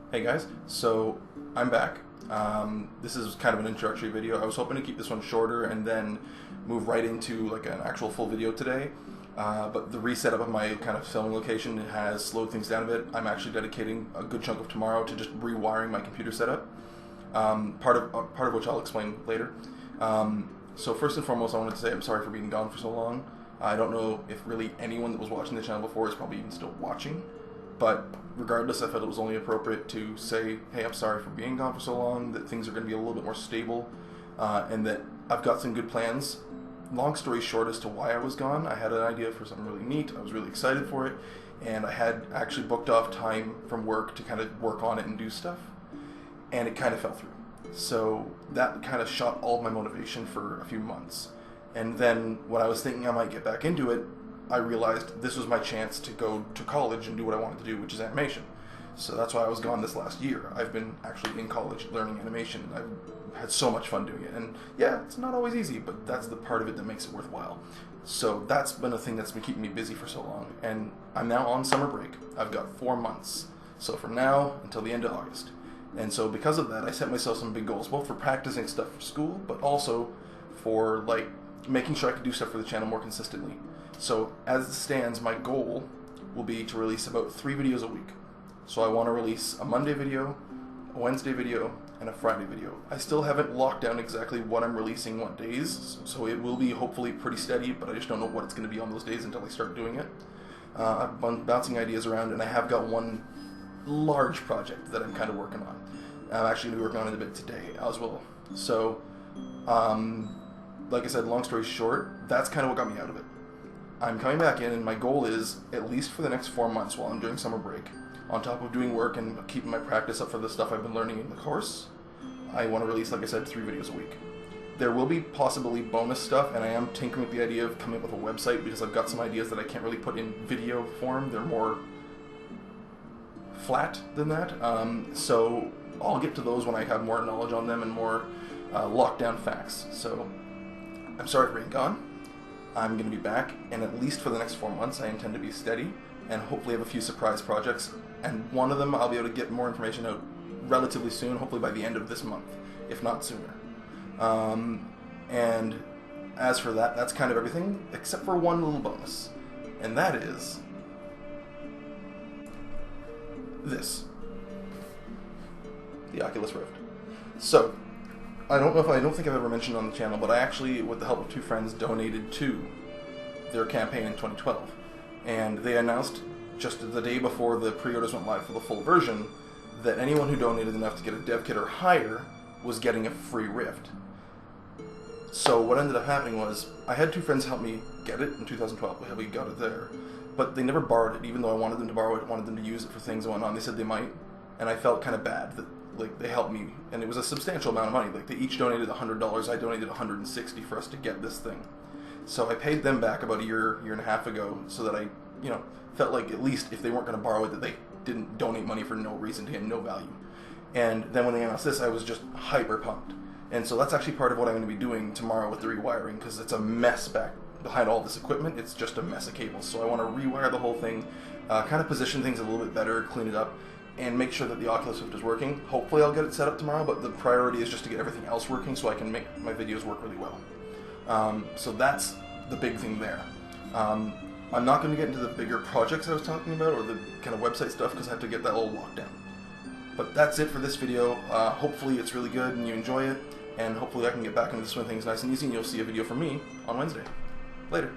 Hey guys, so I'm back. This is kind of an introductory video. I was hoping to keep this one shorter and then move right into like an actual full video today. But the reset of my kind of filming location has slowed things down a bit. I'm actually dedicating a good chunk of tomorrow to just rewiring my computer setup. Part of which I'll explain later. So first and foremost, I wanted to say I'm sorry for being gone for so long. I don't know if really anyone that was watching the channel before is probably even still watching. But regardless, I felt it was only appropriate to say, hey, I'm sorry for being gone for so long, that things are going to be a little bit more stable, and that I've got some good plans. Long story short as to why I was gone, I had an idea for something really neat, I was really excited for it, and I had actually booked off time from work to kind of work on it and do stuff, and it kind of fell through. So that kind of shot all of my motivation for a few months. And then when I was thinking I might get back into it, I realized this was my chance to go to college and do what I wanted to do, which is animation. So that's why I was gone this last year. I've been actually in college learning animation. I've had so much fun doing it. And yeah, it's not always easy, but that's the part of it that makes it worthwhile. So that's been a thing that's been keeping me busy for so long. And I'm now on summer break. I've got 4 months. So from now until the end of August. And so because of that, I set myself some big goals, both for practicing stuff for school, but also for like making sure I could do stuff for the channel more consistently. So as it stands, my goal will be to release about 3 videos a week. So I want to release a Monday video, a Wednesday video, and a Friday video. I still haven't locked down exactly what I'm releasing what days, so it will be hopefully pretty steady, but I just don't know what it's going to be on those days until I start doing it. I've been bouncing ideas around, and I have got one large project that I'm kind of working on. I'm actually going to be working on it a bit today as well. So, like I said, long story short, that's kind of what got me out of it. I'm coming back in, and my goal is, at least for the next 4 months while I'm doing summer break, on top of doing work and keeping my practice up for the stuff I've been learning in the course, I want to release, like I said, 3 videos a week. There will be possibly bonus stuff, and I am tinkering with the idea of coming up with a website because I've got some ideas that I can't really put in video form. They're more flat than that. So I'll get to those when I have more knowledge on them and more locked down facts. So I'm sorry for being gone. I'm going to be back, and at least for the next 4 months I intend to be steady and hopefully have a few surprise projects, and one of them I'll be able to get more information out relatively soon, hopefully by the end of this month, if not sooner. And as for that, that's kind of everything, except for one little bonus, and that is this. The Oculus Rift. So, I don't think I've ever mentioned on the channel, but I actually, with the help of 2 friends, donated to their campaign in 2012. And they announced just the day before the pre-orders went live for the full version that anyone who donated enough to get a dev kit or higher was getting a free Rift. So what ended up happening was, I had 2 friends help me get it in 2012. We got it there. But they never borrowed it, even though I wanted them to borrow it, wanted them to use it for things and whatnot. They said they might, and I felt kind of bad that like they helped me, and it was a substantial amount of money. Like they each donated $100. I donated $160 for us to get this thing. So I paid them back about a year and a half ago, so that I, felt like at least if they weren't going to borrow it, that they didn't donate money for no reason to him, no value. And then when they announced this, I was just hyper pumped. And so that's actually part of what I'm going to be doing tomorrow with the rewiring, because it's a mess back behind all this equipment. It's just a mess of cables. So I want to rewire the whole thing, kind of position things a little bit better, clean it up, and make sure that the Oculus Rift is working. Hopefully I'll get it set up tomorrow, but the priority is just to get everything else working so I can make my videos work really well. So that's the big thing there. I'm not going to get into the bigger projects I was talking about, or the kind of website stuff, because I have to get that all locked down. But that's it for this video. Hopefully it's really good and you enjoy it, and hopefully I can get back into the swing of things nice and easy, and you'll see a video from me on Wednesday. Later.